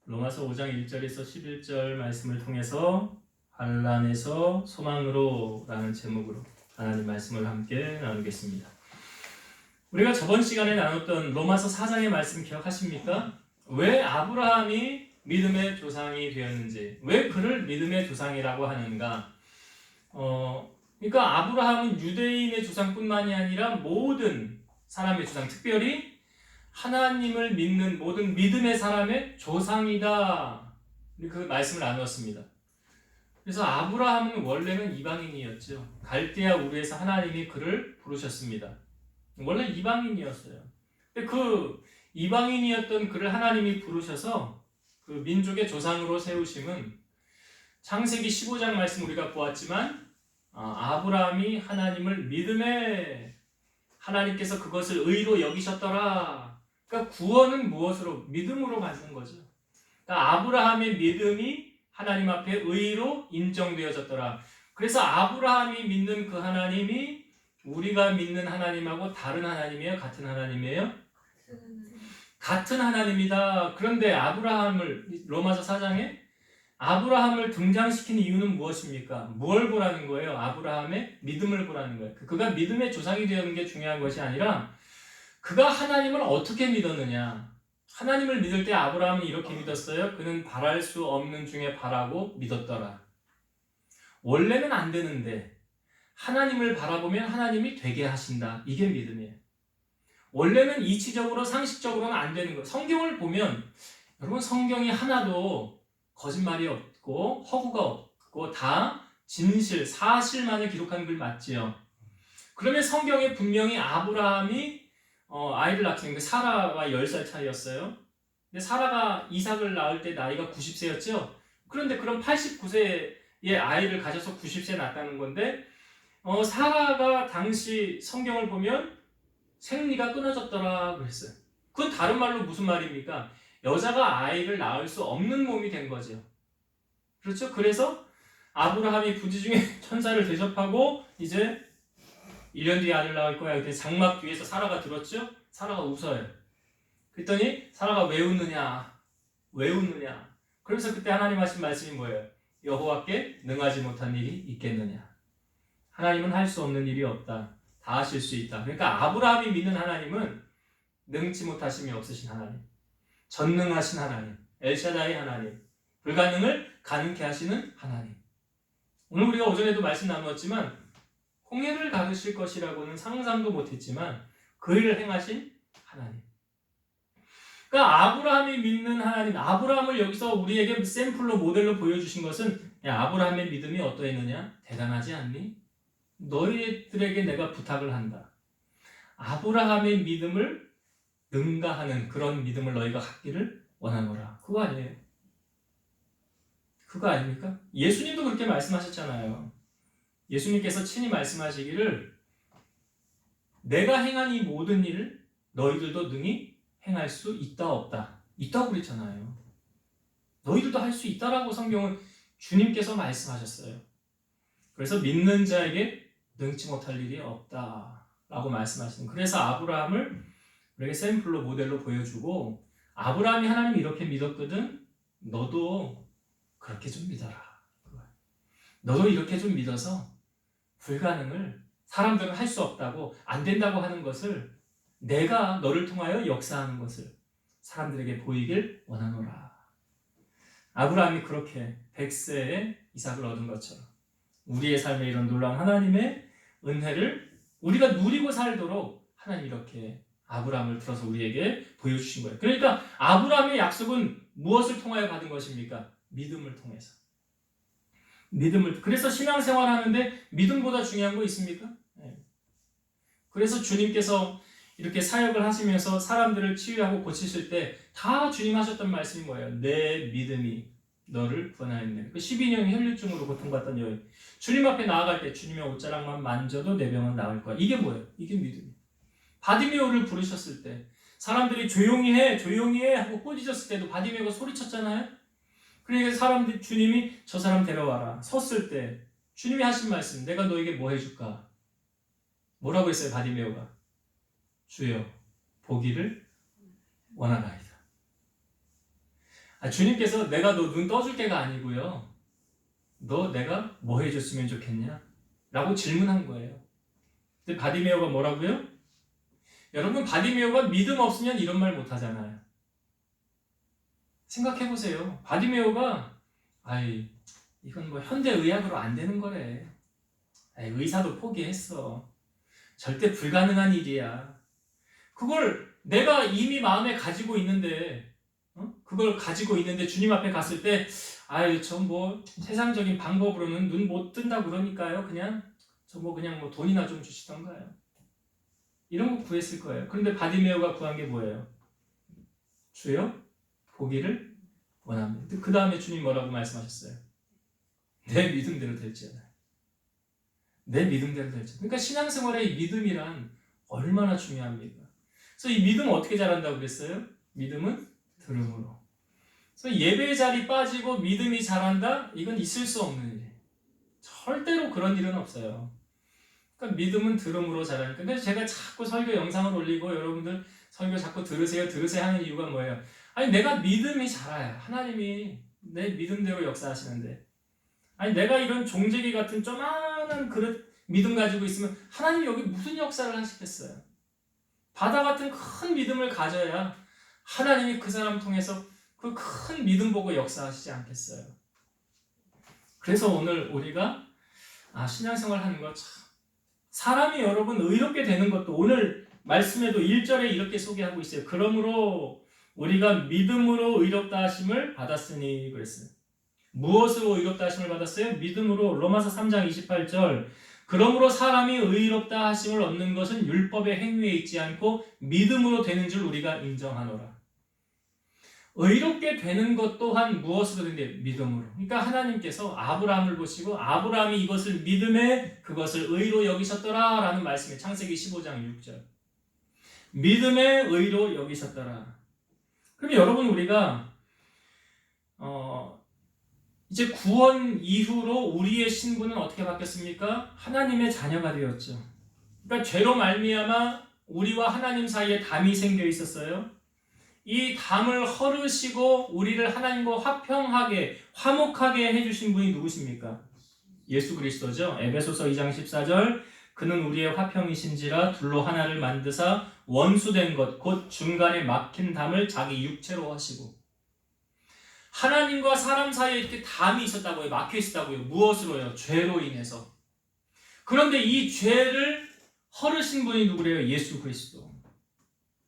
로마서 5장 1절에서 11절 말씀을 통해서 환난에서 소망으로 라는 제목으로 하나님 말씀을 함께 나누겠습니다. 우리가 저번 시간에 나눴던 로마서 4장의 말씀 기억하십니까? 왜 아브라함이 믿음의 조상이 되었는지, 왜 그를 믿음의 조상이라고 하는가? 그러니까 아브라함은 유대인의 조상뿐만이 아니라 모든 사람의 조상, 특별히 하나님을 믿는 모든 믿음의 사람의 조상이다. 그 말씀을 나누었습니다. 그래서 아브라함은 원래는 이방인이었죠. 갈대아 우르에서 하나님이 그를 부르셨습니다. 원래 이방인이었어요. 근데 그 이방인이었던 그를 하나님이 부르셔서 그 민족의 조상으로 세우심은 창세기 15장 말씀 우리가 보았지만 아브라함이 하나님을 믿음에 하나님께서 그것을 의로 여기셨더라. 그러니까 구원은 무엇으로? 믿음으로 받는 거죠. 그러니까 아브라함의 믿음이 하나님 앞에 의로 인정되어졌더라. 그래서 아브라함이 믿는 그 하나님이 우리가 믿는 하나님하고 다른 하나님이에요? 같은 하나님이에요? 같은 하나님이다. 그런데 아브라함을 로마서 4장에 아브라함을 등장시킨 이유는 무엇입니까? 뭘 보라는 거예요? 아브라함의 믿음을 보라는 거예요. 그가 믿음의 조상이 되는 게 중요한 것이 아니라 그가 하나님을 어떻게 믿었느냐. 하나님을 믿을 때 아브라함은 이렇게 믿었어요. 그는 바랄 수 없는 중에 바라고 믿었더라. 원래는 안 되는데 하나님을 바라보면 하나님이 되게 하신다. 이게 믿음이에요. 원래는 이치적으로 상식적으로는 안 되는 거예요. 성경을 보면 여러분 성경이 하나도 거짓말이 없고 허구가 없고 다 진실, 사실만을 기록한 글 맞지요. 그러면 성경에 분명히 아브라함이 아이를 낳게 된 게 사라와 10살 차이였어요. 근데 사라가 이삭을 낳을 때 나이가 90세였죠. 그런데 그럼 89세의 아이를 가져서 90세 낳았다는 건데 사라가 당시 성경을 보면 생리가 끊어졌더라 그랬어요. 그건 다른 말로 무슨 말입니까? 여자가 아이를 낳을 수 없는 몸이 된 거죠. 그렇죠? 그래서 아브라함이 부지 중에 천사를 대접하고 이제 1년 뒤에 아들 낳을 거야. 그때 장막 뒤에서 사라가 들었죠? 사라가 웃어요. 그랬더니 사라가 왜 웃느냐? 왜 웃느냐? 그러면서 그때 하나님 하신 말씀이 뭐예요? 여호와께 능하지 못한 일이 있겠느냐? 하나님은 할 수 없는 일이 없다. 다 하실 수 있다. 그러니까 아브라함이 믿는 하나님은 능치 못하심이 없으신 하나님, 전능하신 하나님, 엘샤다이 하나님, 불가능을 가능케 하시는 하나님. 오늘 우리가 오전에도 말씀 나누었지만 홍해를 가르실 것이라고는 상상도 못했지만 그 일을 행하신 하나님. 그러니까 아브라함이 믿는 하나님, 아브라함을 여기서 우리에게 샘플로 모델로 보여주신 것은 야, 아브라함의 믿음이 어떠했느냐? 대단하지 않니? 너희들에게 내가 부탁을 한다. 아브라함의 믿음을 능가하는 그런 믿음을 너희가 갖기를 원하노라. 그거 아니에요? 그거 아닙니까? 예수님도 그렇게 말씀하셨잖아요. 예수님께서 친히 말씀하시기를 내가 행한 이 모든 일을 너희들도 능히 행할 수 있다 없다. 있다고 그랬잖아요. 너희들도 할 수 있다라고 성경은 주님께서 말씀하셨어요. 그래서 믿는 자에게 능치 못할 일이 없다라고 말씀하시는. 그래서 아브라함을 우리에게 샘플로 모델로 보여주고 아브라함이 하나님 이렇게 믿었거든. 너도 그렇게 좀 믿어라. 너도 이렇게 좀 믿어서 불가능을 사람들은 할 수 없다고 안 된다고 하는 것을 내가 너를 통하여 역사하는 것을 사람들에게 보이길 원하노라. 아브라함이 그렇게 100세에 이삭을 얻은 것처럼 우리의 삶에 이런 놀라운 하나님의 은혜를 우리가 누리고 살도록 하나님 이렇게 아브라함을 들어서 우리에게 보여주신 거예요. 그러니까 아브라함의 약속은 무엇을 통하여 받은 것입니까? 믿음을 통해서. 믿음을. 그래서 신앙생활 하는데 믿음보다 중요한 거 있습니까? 네. 그래서 주님께서 이렇게 사역을 하시면서 사람들을 치유하고 고치실 때 다 주님 하셨던 말씀이 뭐예요? 내 믿음이 너를 구원하였네. 그 12년 혈류증으로 고통받던 여인. 주님 앞에 나아갈 때 주님의 옷자락만 만져도 내 병은 나을 거야. 이게 뭐예요? 이게 믿음이에요. 바디메오를 부르셨을 때 사람들이 조용히 해 하고 꾸짖었을 때도 바디메오가 소리쳤잖아요. 그러니까 사람들 주님이 저 사람 데려와라. 섰을 때 주님이 하신 말씀 내가 너에게 뭐 해줄까? 뭐라고 했어요 바디메오가? 주여 보기를 원하나이다. 주님께서 내가 너 눈 떠줄 게가 아니고요. 너 내가 뭐 해줬으면 좋겠냐? 라고 질문한 거예요. 근데 바디메오가 뭐라고요? 여러분, 바디메오가 믿음 없으면 이런 말 못하잖아요. 생각해보세요. 바디메오가 이건 뭐 현대의학으로 안 되는 거래. 의사도 포기했어. 절대 불가능한 일이야. 그걸 내가 이미 마음에 가지고 있는데, 그걸 가지고 있는데 주님 앞에 갔을 때, 저 뭐 세상적인 방법으로는 눈 못 뜬다 그러니까요. 그냥 그냥 돈이나 좀 주시던가요. 이런 거 구했을 거예요. 그런데 바디메오가 구한 게 뭐예요? 주여, 보기를 원합니다. 그 다음에 주님 뭐라고 말씀하셨어요? 내 믿음대로 될지어다. 내 믿음대로 될지어다. 그러니까 신앙생활의 믿음이란 얼마나 중요합니까? 그래서 이 믿음 어떻게 자란다고 그랬어요? 믿음은 들음으로. 그래서 예배 자리 빠지고 믿음이 자란다? 이건 있을 수 없는 일이에요. 절대로 그런 일은 없어요. 그러니까 믿음은 들음으로 자라니까. 근데 제가 자꾸 설교 영상을 올리고 여러분들 설교 자꾸 들으세요 하는 이유가 뭐예요? 내가 믿음이 자라야 하나님이 내 믿음대로 역사하시는데, 내가 이런 종제기 같은 조그마한 그릇 믿음 가지고 있으면 하나님이 여기 무슨 역사를 하시겠어요? 바다 같은 큰 믿음을 가져야 하나님이 그 사람 통해서 그 큰 믿음 보고 역사하시지 않겠어요? 그래서 오늘 우리가 신앙생활 하는 거 참, 사람이 여러분 의롭게 되는 것도 오늘 말씀에도 1절에 이렇게 소개하고 있어요. 그러므로 우리가 믿음으로 의롭다 하심을 받았으니 그랬어요. 무엇으로 의롭다 하심을 받았어요? 믿음으로. 로마서 3장 28절. 그러므로 사람이 의롭다 하심을 얻는 것은 율법의 행위에 있지 않고 믿음으로 되는 줄 우리가 인정하노라. 의롭게 되는 것 또한 무엇으로 된대? 믿음으로. 그러니까 하나님께서 아브라함을 보시고 아브라함이 이것을 믿음에 그것을 의로 여기셨더라 라는 말씀이 창세기 15장 6절. 믿음에 의로 여기셨더라. 그럼 여러분, 우리가 이제 구원 이후로 우리의 신분은 어떻게 바뀌었습니까? 하나님의 자녀가 되었죠. 그러니까 죄로 말미암아 우리와 하나님 사이에 담이 생겨 있었어요. 이 담을 헐으시고 우리를 하나님과 화평하게, 화목하게 해주신 분이 누구십니까? 예수 그리스도죠. 에베소서 2장 14절. 그는 우리의 화평이신지라 둘로 하나를 만드사 원수된 것 곧 중간에 막힌 담을 자기 육체로 하시고. 하나님과 사람 사이에 이렇게 담이 있었다고요. 막혀 있었다고요. 무엇으로요? 죄로 인해서. 그런데 이 죄를 헐으신 분이 누구래요? 예수 그리스도.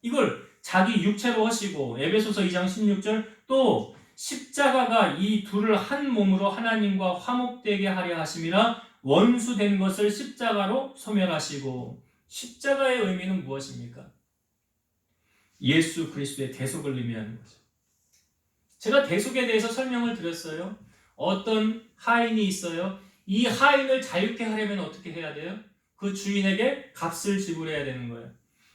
이걸 자기 육체로 하시고, 에베소서 2장 16절, 또 십자가가 이 둘을 한 몸으로 하나님과 화목되게 하려 하심이라 원수된 것을 십자가로 소멸하시고. 십자가의 의미는 무엇입니까? 예수 그리스도의 대속을 의미하는 거죠. 제가 대속에 대해서 설명을 드렸어요. 어떤 하인이 있어요. 이 하인을 자유케 하려면 어떻게 해야 돼요? 그 주인에게 값을 지불해야 되는 거예요.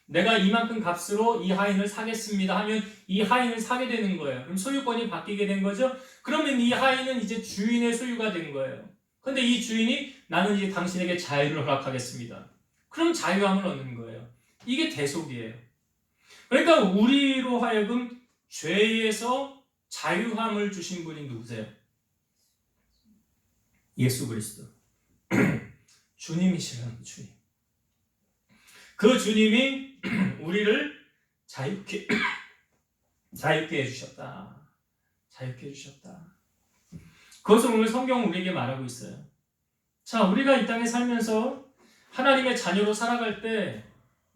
내가 이만큼 값으로 이 하인을 사겠습니다 하면 이 하인을 사게 되는 거예요. 그럼 소유권이 바뀌게 된 거죠. 그러면 이 하인은 이제 주인의 소유가 된 거예요. 그런데 이 주인이 나는 이제 당신에게 자유를 허락하겠습니다. 그럼 자유함을 얻는 거예요. 이게 대속이에요. 그러니까 우리로 하여금 죄에서 자유함을 주신 분이 누구세요? 예수 그리스도. 주님이시라는 주님. 그 주님이 우리를 자유케 해주셨다. 자유케 해주셨다. 그것을 오늘 성경은 우리에게 말하고 있어요. 자, 우리가 이 땅에 살면서 하나님의 자녀로 살아갈 때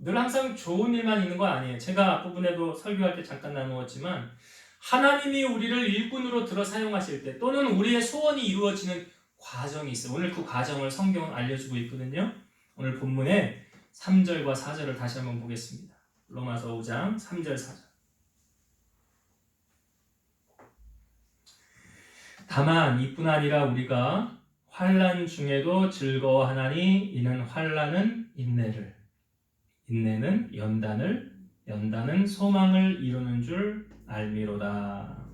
늘 항상 좋은 일만 있는 거 아니에요. 제가 앞부분에도 설교할 때 잠깐 나누었지만 하나님이 우리를 일꾼으로 들어 사용하실 때 또는 우리의 소원이 이루어지는 과정이 있어요. 오늘 그 과정을 성경은 알려주고 있거든요. 오늘 본문에 3절과 4절을 다시 한번 보겠습니다. 로마서 5장 3절 4절. 다만 이뿐 아니라 우리가 환난 중에도 즐거워하나니 이는 환난은 인내를, 인내는 연단을, 연단은 소망을 이루는 줄 알미로다.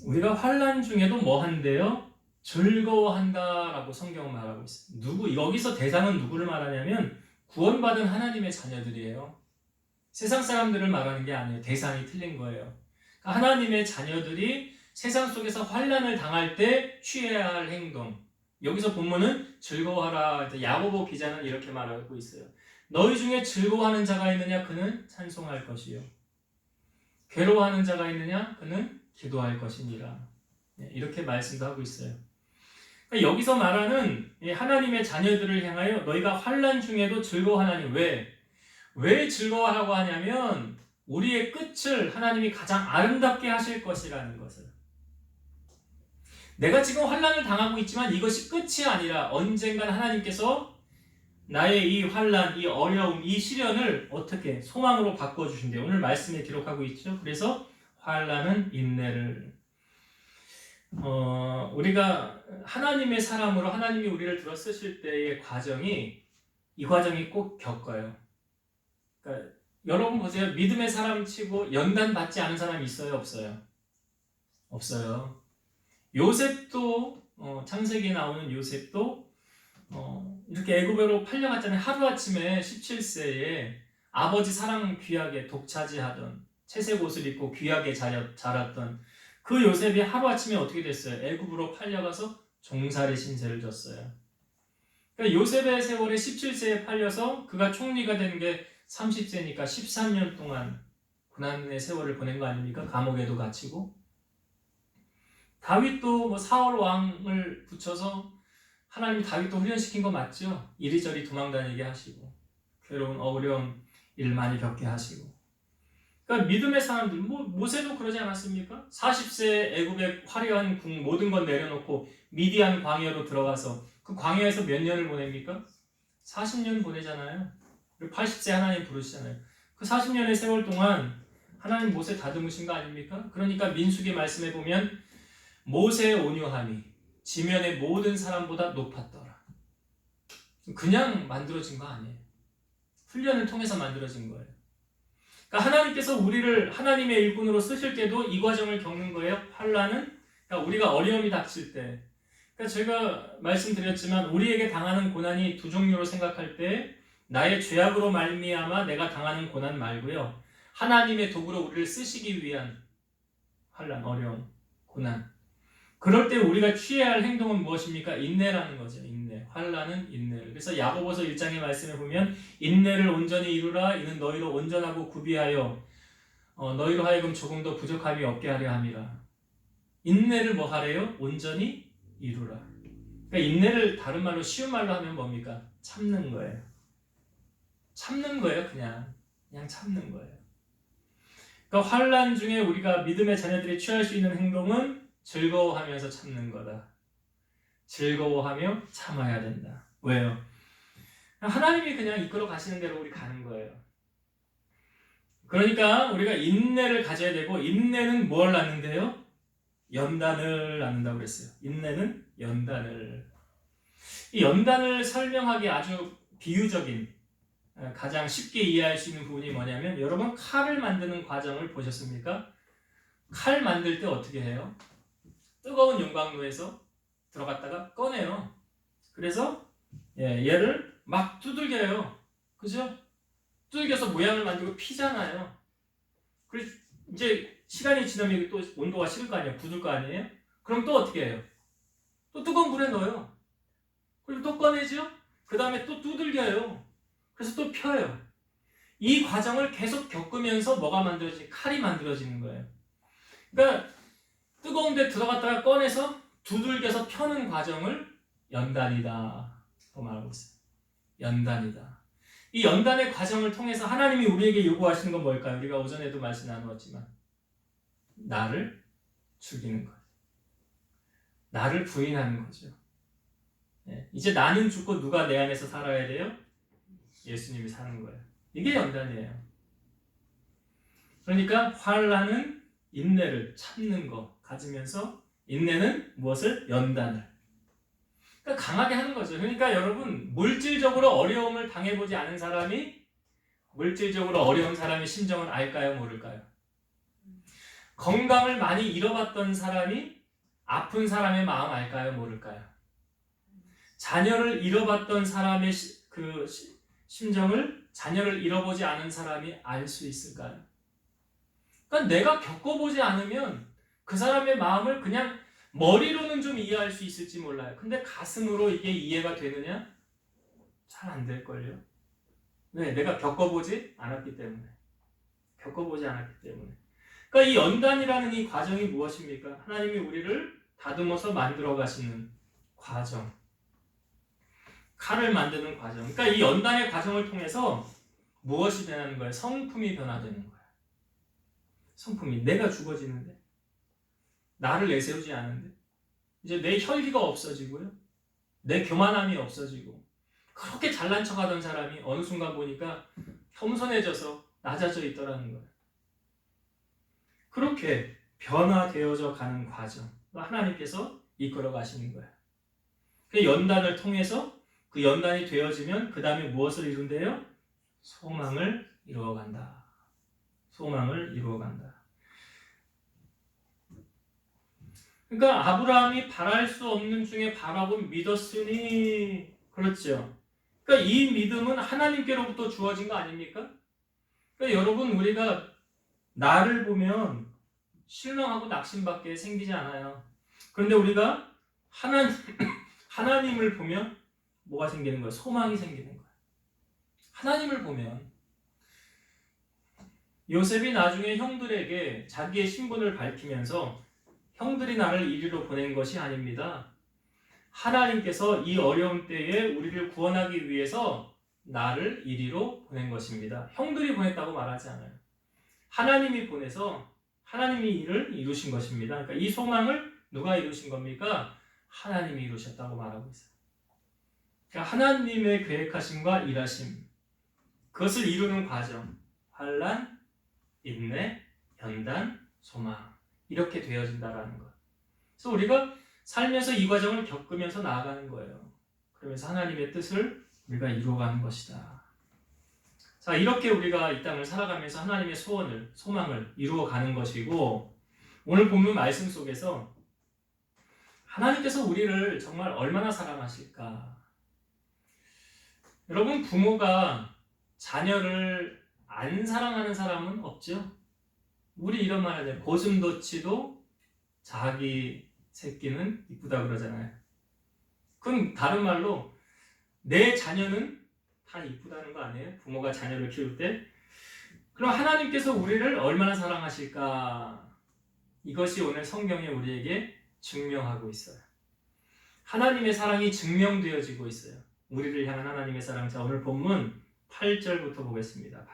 우리가 환난 중에도 뭐 한대요? 즐거워한다라고 성경은 말하고 있어요. 여기서 대상은 누구를 말하냐면 구원받은 하나님의 자녀들이에요. 세상 사람들을 말하는 게 아니에요. 대상이 틀린 거예요. 그러니까 하나님의 자녀들이 세상 속에서 환난을 당할 때 취해야 할 행동. 여기서 본문은 즐거워하라. 야고보 기자는 이렇게 말하고 있어요. 너희 중에 즐거워하는 자가 있느냐? 그는 찬송할 것이요. 괴로워하는 자가 있느냐? 그는 기도할 것이니라. 이렇게 말씀도 하고 있어요. 그러니까 여기서 말하는 하나님의 자녀들을 향하여 너희가 환난 중에도 즐거워하나니 왜 즐거워하라고 하냐면 우리의 끝을 하나님이 가장 아름답게 하실 것이라는 것을. 내가 지금 환난을 당하고 있지만 이것이 끝이 아니라 언젠간 하나님께서 나의 이 환난, 이 어려움, 이 시련을 어떻게 소망으로 바꿔주신대요. 오늘 말씀에 기록하고 있죠. 그래서 환난은 인내를. 우리가 하나님의 사람으로 하나님이 우리를 들어 쓰실 때의 이 과정이 꼭 겪어요. 그러니까 여러분 보세요. 믿음의 사람 치고 연단 받지 않은 사람이 있어요? 없어요? 없어요. 요셉도 창세기에 나오는 요셉도 이렇게 애굽으로 팔려갔잖아요. 하루아침에 17세에 아버지 사랑 귀하게 독차지하던 채색 옷을 입고 귀하게 자랐던 그 요셉이 하루아침에 어떻게 됐어요? 애굽으로 팔려가서 종살이 신세를 졌어요. 그러니까 요셉의 세월에 17세에 팔려서 그가 총리가 된 게 30세니까 13년 동안 고난의 세월을 보낸 거 아닙니까? 감옥에도 갇히고. 다윗도 사울 왕을 붙여서 하나님 다윗도 훈련시킨 거 맞죠? 이리저리 도망다니게 하시고 괴로운 어려운 일 많이 겪게 하시고. 그러니까 믿음의 사람들, 모세도 그러지 않았습니까? 40세에 애굽의 화려한 궁 모든 건 내려놓고 미디안 광야로 들어가서 그 광야에서 몇 년을 보냅니까? 40년 보내잖아요. 그리고 80세 하나님 부르시잖아요. 그 40년의 세월 동안 하나님 모세 다듬으신 거 아닙니까? 그러니까 민수기 말씀에 보면 모세의 온유함이 지면의 모든 사람보다 높았더라. 그냥 만들어진 거 아니에요. 훈련을 통해서 만들어진 거예요. 그러니까 하나님께서 우리를 하나님의 일꾼으로 쓰실 때도 이 과정을 겪는 거예요. 환난은 그러니까 우리가 어려움이 닥칠 때. 그러니까 제가 말씀드렸지만 우리에게 당하는 고난이 두 종류로 생각할 때 나의 죄악으로 말미암아 내가 당하는 고난 말고요. 하나님의 도구로 우리를 쓰시기 위한 환난, 어려움, 고난. 그럴 때 우리가 취해야 할 행동은 무엇입니까? 인내라는 거죠. 인내. 환난은 인내를. 그래서 야고보서 1장의 말씀에 보면 인내를 온전히 이루라. 이는 너희로 온전하고 구비하여 너희로 하여금 조금 더 부족함이 없게 하려 함이라. 인내를 뭐 하래요? 온전히 이루라. 그러니까 인내를 다른 말로 쉬운 말로 하면 뭡니까? 참는 거예요. 참는 거예요. 그냥 참는 거예요. 그러니까 환난 중에 우리가 믿음의 자녀들이 취할 수 있는 행동은 즐거워하면서 참는 거다. 즐거워하며 참아야 된다. 왜요? 하나님이 그냥 이끌어 가시는 대로 우리 가는 거예요. 그러니까 우리가 인내를 가져야 되고 인내는 뭘 낳는데요? 연단을 낳는다고 그랬어요. 인내는 연단을. 이 연단을 설명하기 아주 비유적인 가장 쉽게 이해할 수 있는 부분이 뭐냐면 여러분 칼을 만드는 과정을 보셨습니까? 칼 만들 때 어떻게 해요? 뜨거운 용광로에서 들어갔다가 꺼내요. 그래서 얘를 막 두들겨요. 그죠? 두들겨서 모양을 만들고 피잖아요. 그래서 이제 시간이 지나면 또 온도가 식을 거 아니에요. 굳을 거 아니에요? 그럼 또 어떻게 해요? 또 뜨거운 물에 넣어요. 그리고 또 꺼내죠? 그 다음에 또 두들겨요. 그래서 또 펴요. 이 과정을 계속 겪으면서 뭐가 만들어지지? 칼이 만들어지는 거예요. 그러니까 뜨거운 데 들어갔다가 꺼내서 두들겨서 펴는 과정을 연단이다 또 말하고 있어요. 연단이다. 이 연단의 과정을 통해서 하나님이 우리에게 요구하시는 건 뭘까요? 우리가 오전에도 말씀 나누었지만 나를 죽이는 거예요. 나를 부인하는 거죠. 이제 나는 죽고 누가 내 안에서 살아야 돼요? 예수님이 사는 거예요. 이게 연단이에요. 그러니까 환난은 인내를 참는 거 가지면서 인내는 무엇을? 연단을. 그러니까 강하게 하는 거죠. 그러니까 여러분 물질적으로 어려움을 당해보지 않은 사람이 물질적으로 어려운 사람의 심정을 알까요? 모를까요? 건강을 많이 잃어봤던 사람이 아픈 사람의 마음 알까요? 모를까요? 자녀를 잃어봤던 사람의 심정을 자녀를 잃어보지 않은 사람이 알 수 있을까요? 그러니까 내가 겪어보지 않으면 그 사람의 마음을 그냥 머리로는 좀 이해할 수 있을지 몰라요. 근데 가슴으로 이게 이해가 되느냐? 잘 안 될걸요. 왜? 내가 겪어보지 않았기 때문에. 겪어보지 않았기 때문에. 그러니까 이 연단이라는 이 과정이 무엇입니까? 하나님이 우리를 다듬어서 만들어 가시는 과정. 칼을 만드는 과정. 그러니까 이 연단의 과정을 통해서 무엇이 변하는 거예요? 성품이 변화되는 거예요. 성품이. 내가 죽어지는데. 나를 내세우지 않는데. 이제 내 혈기가 없어지고요. 내 교만함이 없어지고. 그렇게 잘난 척하던 사람이 어느 순간 보니까 겸손해져서 낮아져 있더라는 거예요. 그렇게 변화되어져 가는 과정. 하나님께서 이끌어 가시는 거예요. 그 연단을 통해서 그 연단이 되어지면 그 다음에 무엇을 이룬대요? 소망을 이루어간다. 소망을 이루어간다. 그러니까 아브라함이 바랄 수 없는 중에 바라고 믿었으니 그렇죠. 그러니까 이 믿음은 하나님께로부터 주어진 거 아닙니까? 그러니까 여러분 우리가 나를 보면 실망하고 낙심밖에 생기지 않아요. 그런데 우리가 하나님을 보면 뭐가 생기는 거예요? 소망이 생기는 거예요. 하나님을 보면 요셉이 나중에 형들에게 자기의 신분을 밝히면서 형들이 나를 이리로 보낸 것이 아닙니다. 하나님께서 이 어려운 때에 우리를 구원하기 위해서 나를 이리로 보낸 것입니다. 형들이 보냈다고 말하지 않아요. 하나님이 보내서 하나님이 이를 이루신 것입니다. 그러니까 이 소망을 누가 이루신 겁니까? 하나님이 이루셨다고 말하고 있어요. 그러니까 하나님의 계획하심과 일하심, 그것을 이루는 과정, 환난, 인내, 연단, 소망, 이렇게 되어진다라는 것. 그래서 우리가 살면서 이 과정을 겪으면서 나아가는 거예요. 그러면서 하나님의 뜻을 우리가 이루어가는 것이다. 자, 이렇게 우리가 이 땅을 살아가면서 하나님의 소원을, 소망을 이루어가는 것이고, 오늘 본문 말씀 속에서 하나님께서 우리를 정말 얼마나 사랑하실까? 여러분, 부모가 자녀를 안 사랑하는 사람은 없죠? 우리 이런 말 하잖아요. 고슴도치도 자기 새끼는 이쁘다 그러잖아요. 그럼 다른 말로 내 자녀는 다 이쁘다는 거 아니에요? 부모가 자녀를 키울 때. 그럼 하나님께서 우리를 얼마나 사랑하실까? 이것이 오늘 성경에 우리에게 증명하고 있어요. 하나님의 사랑이 증명되어지고 있어요. 우리를 향한 하나님의 사랑. 자, 오늘 본문 8절부터 보겠습니다.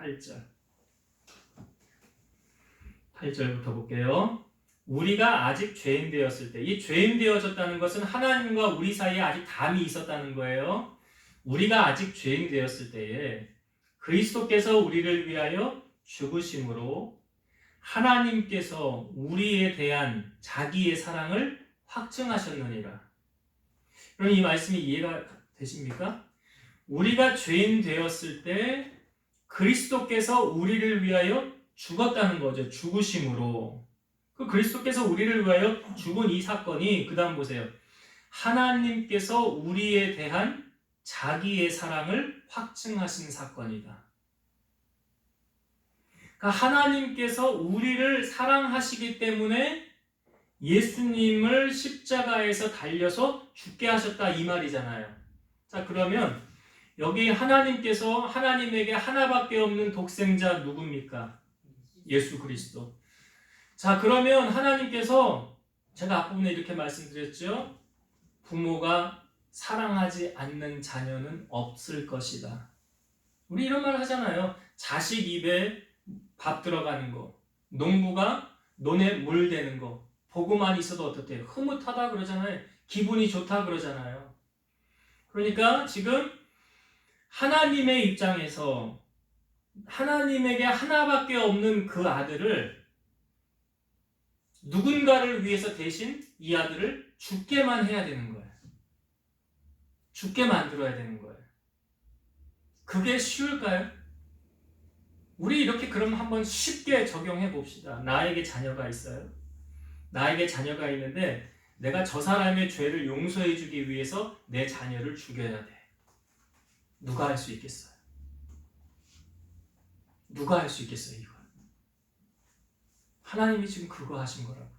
8절부터 볼게요. 우리가 아직 죄인 되었을 때, 이 죄인 되어졌다는 것은 하나님과 우리 사이에 아직 담이 있었다는 거예요. 우리가 아직 죄인 되었을 때에 그리스도께서 우리를 위하여 죽으심으로 하나님께서 우리에 대한 자기의 사랑을 확증하셨느니라. 그럼 이 말씀이 이해가 되십니까? 우리가 죄인 되었을 때 그리스도께서 우리를 위하여 죽었다는 거죠. 죽으심으로. 그 그리스도께서 우리를 위하여 죽은 이 사건이, 그 다음 보세요. 하나님께서 우리에 대한 자기의 사랑을 확증하신 사건이다. 그러니까 하나님께서 우리를 사랑하시기 때문에 예수님을 십자가에서 달려서 죽게 하셨다, 이 말이잖아요. 자, 그러면 여기 하나님께서 하나님에게 하나밖에 없는 독생자 누굽니까? 예수 그리스도. 자, 그러면 하나님께서, 제가 앞부분에 이렇게 말씀드렸죠. 부모가 사랑하지 않는 자녀는 없을 것이다. 우리 이런 말 하잖아요. 자식 입에 밥 들어가는 거, 농부가 논에 물 대는 거, 보고만 있어도 어떻대요? 흐뭇하다 그러잖아요. 기분이 좋다 그러잖아요. 그러니까 지금 하나님의 입장에서 하나님에게 하나밖에 없는 그 아들을, 누군가를 위해서 대신 이 아들을 죽게만 해야 되는 거예요. 죽게 만들어야 되는 거예요. 그게 쉬울까요? 우리 이렇게 그럼 한번 쉽게 적용해 봅시다. 나에게 자녀가 있어요. 나에게 자녀가 있는데 내가 저 사람의 죄를 용서해 주기 위해서 내 자녀를 죽여야 돼. 누가 할 수 있겠어요? 누가 할 수 있겠어요, 이걸? 하나님이 지금 그거 하신 거라고요.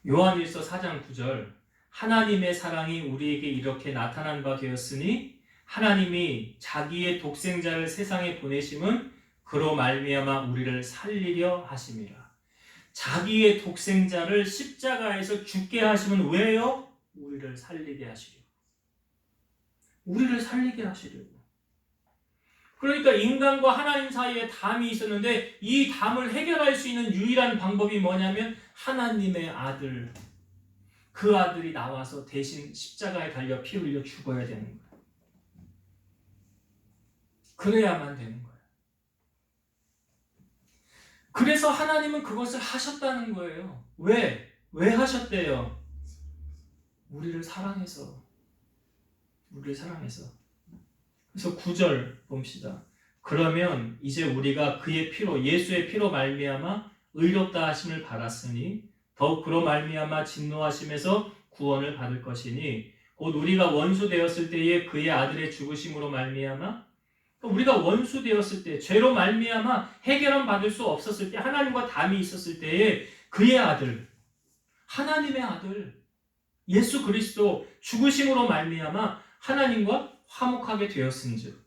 요한일서 4장 9절, 하나님의 사랑이 우리에게 이렇게 나타난 바 되었으니 하나님이 자기의 독생자를 세상에 보내심은 그로 말미암아 우리를 살리려 하심이라. 자기의 독생자를 십자가에서 죽게 하심은 왜요? 우리를 살리게 하시려고. 우리를 살리게 하시려고. 그러니까 인간과 하나님 사이에 담이 있었는데 이 담을 해결할 수 있는 유일한 방법이 뭐냐면 하나님의 아들, 그 아들이 나와서 대신 십자가에 달려 피 흘려 죽어야 되는 거예요. 그래야만 되는 거예요. 그래서 하나님은 그것을 하셨다는 거예요. 왜? 왜 하셨대요? 우리를 사랑해서. 우리를 사랑해서. 그래서 9절 봅시다. 그러면 이제 우리가 그의 피로, 예수의 피로 말미암아 의롭다 하심을 받았으니 더욱 그로 말미암아 진노하심에서 구원을 받을 것이니 곧 우리가 원수 되었을 때에 그의 아들의 죽으심으로 말미암아, 우리가 원수 되었을 때, 죄로 말미암아 해결함 받을 수 없었을 때, 하나님과 담이 있었을 때에 그의 아들, 하나님의 아들 예수 그리스도 죽으심으로 말미암아 하나님과 화목하게 되었은즉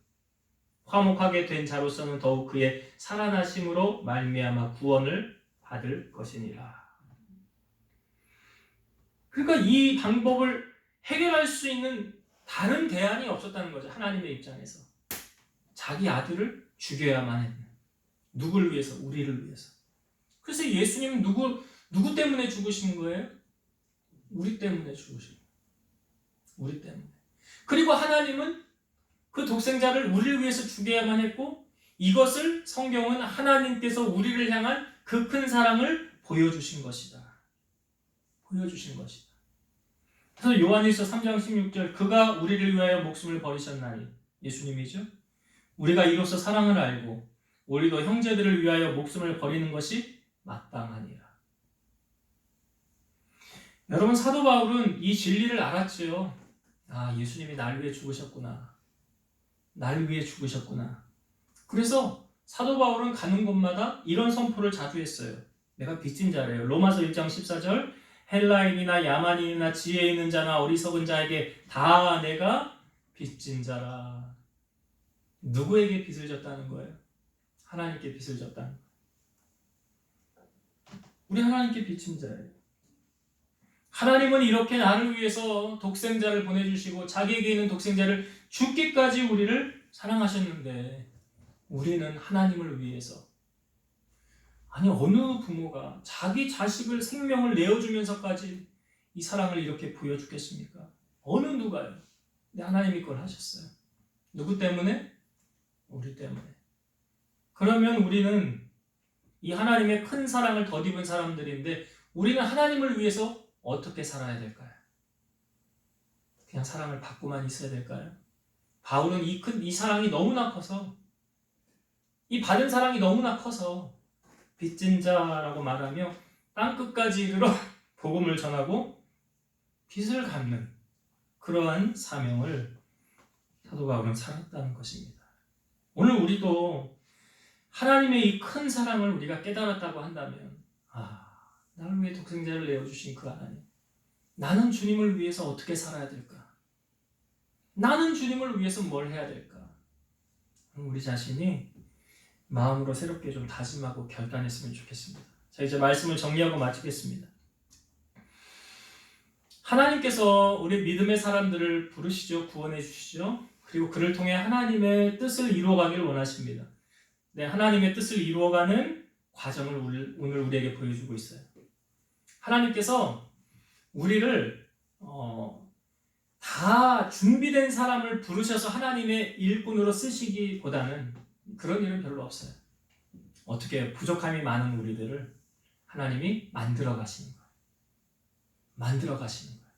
화목하게 된 자로서는 더욱 그의 살아나심으로 말미암아 구원을 받을 것이니라. 그러니까 이 방법을 해결할 수 있는 다른 대안이 없었다는 거죠. 하나님의 입장에서 자기 아들을 죽여야만 했는. 누굴 위해서? 우리를 위해서. 그래서 예수님은 누구 때문에 죽으신 거예요? 우리 때문에 죽으신 거예요. 우리 때문에. 그리고 하나님은 그 독생자를 우리를 위해서 죽여야만 했고, 이것을 성경은 하나님께서 우리를 향한 그 큰 사랑을 보여주신 것이다. 보여주신 것이다. 그래서 요한일서 3장 16절, 그가 우리를 위하여 목숨을 버리셨나니, 예수님이죠. 우리가 이로써 사랑을 알고 우리도 형제들을 위하여 목숨을 버리는 것이 마땅하니라. 여러분, 사도 바울은 이 진리를 알았지요. 아, 예수님이 날 위해 죽으셨구나. 날 위해 죽으셨구나. 그래서 사도 바울은 가는 곳마다 이런 선포를 자주 했어요. 내가 빚진 자래요. 로마서 1장 14절, 헬라인이나 야만인이나 지혜 있는 자나 어리석은 자에게 다 내가 빚진 자라. 누구에게 빚을 졌다는 거예요? 하나님께 빚을 졌다는 거예요. 우리 하나님께 빚진 자예요. 하나님은 이렇게 나를 위해서 독생자를 보내주시고 자기에게 있는 독생자를 죽기까지 우리를 사랑하셨는데, 우리는 하나님을 위해서, 아니 어느 부모가 자기 자식을 생명을 내어주면서까지 이 사랑을 이렇게 보여주겠습니까? 어느 누가요? 근데 하나님이 그걸 하셨어요. 누구 때문에? 우리 때문에. 그러면 우리는 이 하나님의 큰 사랑을 덧입은 사람들인데, 우리는 하나님을 위해서 어떻게 살아야 될까요? 그냥 사랑을 받고만 있어야 될까요? 바울은 이 사랑이 너무나 커서, 이 받은 사랑이 너무나 커서 빚진 자라고 말하며 땅끝까지 이르러 복음을 전하고 빚을 갚는 그러한 사명을 사도 바울은 살았다는 것입니다. 오늘 우리도 하나님의 이 큰 사랑을 우리가 깨달았다고 한다면, 나를 위해 독생자를 내어주신 그 하나님, 나는 주님을 위해서 어떻게 살아야 될까? 나는 주님을 위해서 뭘 해야 될까? 우리 자신이 마음으로 새롭게 좀 다짐하고 결단했으면 좋겠습니다. 자, 이제 말씀을 정리하고 마치겠습니다. 하나님께서 우리 믿음의 사람들을 부르시죠. 구원해 주시죠. 그리고 그를 통해 하나님의 뜻을 이루어가기를 원하십니다. 네, 하나님의 뜻을 이루어가는 과정을 오늘 우리에게 보여주고 있어요. 하나님께서 우리를 다 준비된 사람을 부르셔서 하나님의 일꾼으로 쓰시기보다는 그런 일은 별로 없어요. 어떻게 부족함이 많은 우리들을 하나님이 만들어 가시는 거예요. 만들어 가시는 거예요.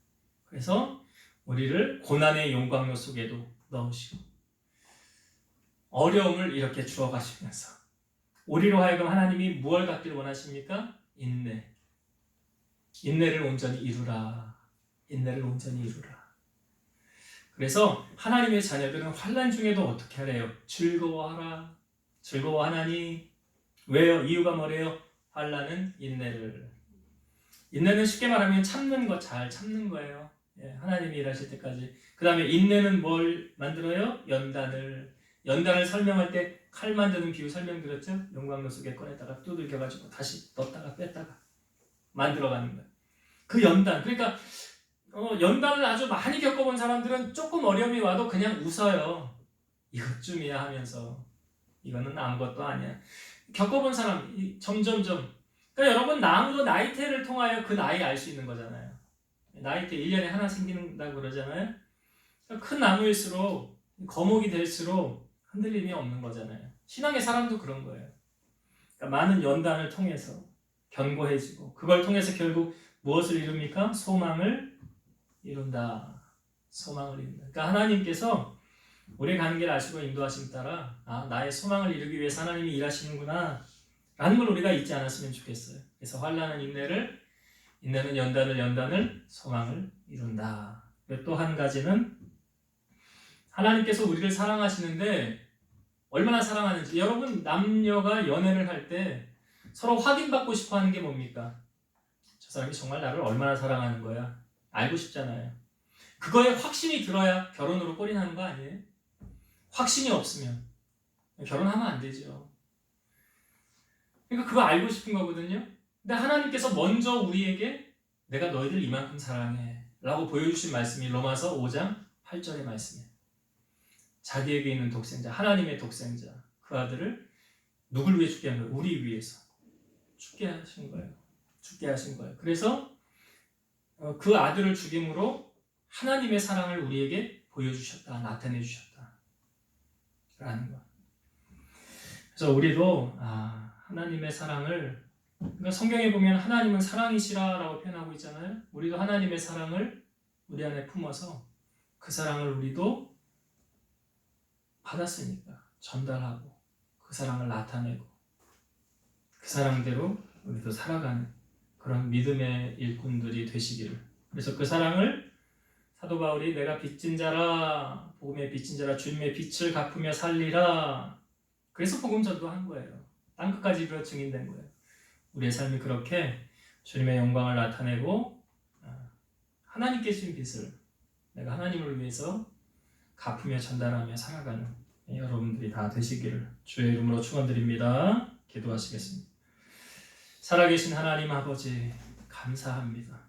그래서 우리를 고난의 용광로 속에도 넣으시고 어려움을 이렇게 주어 가시면서 우리로 하여금 하나님이 무엇을 갖기를 원하십니까? 인내를 온전히 이루라. 인내를 온전히 이루라. 그래서 하나님의 자녀들은 환난 중에도 어떻게 하래요? 즐거워하라. 즐거워하나니. 왜요? 이유가 뭐래요? 환난은 인내를. 인내는 쉽게 말하면 참는 것, 잘 참는 거예요. 예, 하나님이 일하실 때까지. 그 다음에 인내는 뭘 만들어요? 연단을 설명할 때 칼 만드는 비유 설명드렸죠? 용광로 속에 꺼냈다가 두들겨가지고 다시 넣었다가 뺐다가 만들어가는 거예요. 그 연단, 그러니까 연단을 아주 많이 겪어본 사람들은 조금 어려움이 와도 그냥 웃어요. 이것쯤이야 하면서. 이거는 아무것도 아니야. 겪어본 사람, 점점점. 그러니까 여러분, 나무도 나이테를 통하여 그 나이 알 수 있는 거잖아요. 나이테 1년에 하나 생긴다고 그러잖아요. 그러니까 큰 나무일수록, 거목이 될수록 흔들림이 없는 거잖아요. 신앙의 사람도 그런 거예요. 그러니까 많은 연단을 통해서 견고해지고, 그걸 통해서 결국 무엇을 이룹니까? 소망을 이룬다. 소망을 이룬다. 그러니까 하나님께서 우리의 가는 길 아시고 인도하심 따라 나의 소망을 이루기 위해서 하나님이 일하시는구나 라는 걸 우리가 잊지 않았으면 좋겠어요. 그래서 환난은 인내는 연단을 소망을 이룬다. 또 한 가지는 하나님께서 우리를 사랑하시는데 얼마나 사랑하는지. 여러분, 남녀가 연애를 할 때 서로 확인받고 싶어 하는 게 뭡니까? 저 사람이 정말 나를 얼마나 사랑하는 거야? 알고 싶잖아요. 그거에 확신이 들어야 결혼으로 꼬리나는 거 아니에요? 확신이 없으면 결혼하면 안 되죠. 그러니까 그거 알고 싶은 거거든요. 근데 하나님께서 먼저 우리에게 내가 너희들 이만큼 사랑해 라고 보여주신 말씀이 로마서 5장 8절의 말씀이에요. 자기에게 있는 독생자, 하나님의 독생자, 그 아들을 누굴 위해 죽게 한 거예요? 우리 위해서 죽게 하신 거예요. 죽게 하신 거예요. 그래서 그 아들을 죽임으로 하나님의 사랑을 우리에게 보여주셨다, 나타내 주셨다 라는 것. 그래서 우리도 하나님의 사랑을, 그러니까 성경에 보면 하나님은 사랑이시라 라고 표현하고 있잖아요. 우리도 하나님의 사랑을 우리 안에 품어서 그 사랑을 우리도 받았으니까 전달하고 그 사랑을 나타내고 그 사랑대로 우리도 살아가는 그런 믿음의 일꾼들이 되시기를. 그래서 그 사랑을 사도 바울이 내가 빚진 자라, 복음의 빚진 자라, 주님의 빚을 갚으며 살리라. 그래서 복음 전도한 거예요. 땅끝까지 이르러 증인된 거예요. 우리의 삶이 그렇게 주님의 영광을 나타내고 하나님께 주신 빚을 내가 하나님을 위해서 갚으며 전달하며 살아가는 여러분들이 다 되시기를 주의 이름으로 축원드립니다. 기도하시겠습니다. 살아계신 하나님 아버지, 감사합니다.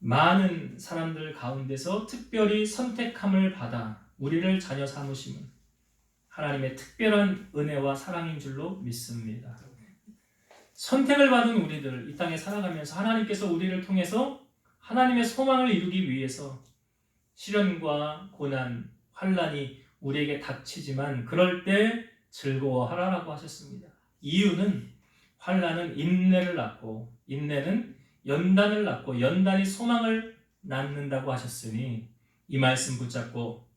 많은 사람들 가운데서 특별히 선택함을 받아 우리를 자녀 삼으심은 하나님의 특별한 은혜와 사랑인 줄로 믿습니다. 선택을 받은 우리들, 이 땅에 살아가면서 하나님께서 우리를 통해서 하나님의 소망을 이루기 위해서 시련과 고난, 환난이 우리에게 닥치지만 그럴 때 즐거워하라라고 하셨습니다. 이유는 환난은 인내를 낳고 인내는 연단을 낳고 연단이 소망을 낳는다고 하셨으니 이 말씀 붙잡고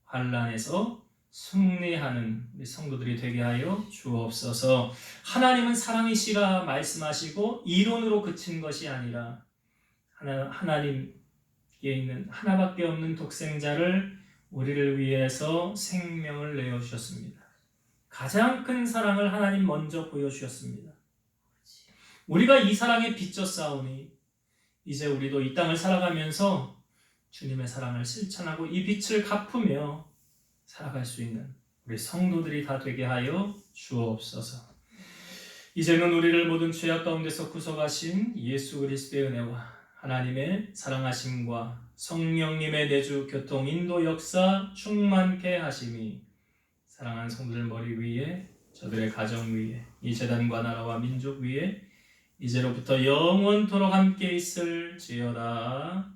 환난에서 승리하는 우리 성도들이 되게 하여 주옵소서. 하나님은 사랑이시라 말씀하시고 이론으로 그친 것이 아니라 하나님께 있는 하나밖에 없는 독생자를 우리를 위해서 생명을 내어주셨습니다. 가장 큰 사랑을 하나님 먼저 보여주셨습니다. 우리가 이 사랑에 빚졌사오니 이제 우리도 이 땅을 살아가면서 주님의 사랑을 실천하고 이 빚을 갚으며 살아갈 수 있는 우리 성도들이 다 되게 하여 주옵소서. 이제는 우리를 모든 죄악 가운데서 구속하신 예수 그리스도의 은혜와 하나님의 사랑하심과 성령님의 내주 교통 인도 역사 충만케 하심이 사랑하는 성도들 머리 위에, 저들의 가정 위에, 이 제단과 나라와 민족 위에 이제로부터 영원토록 함께 있을지어다.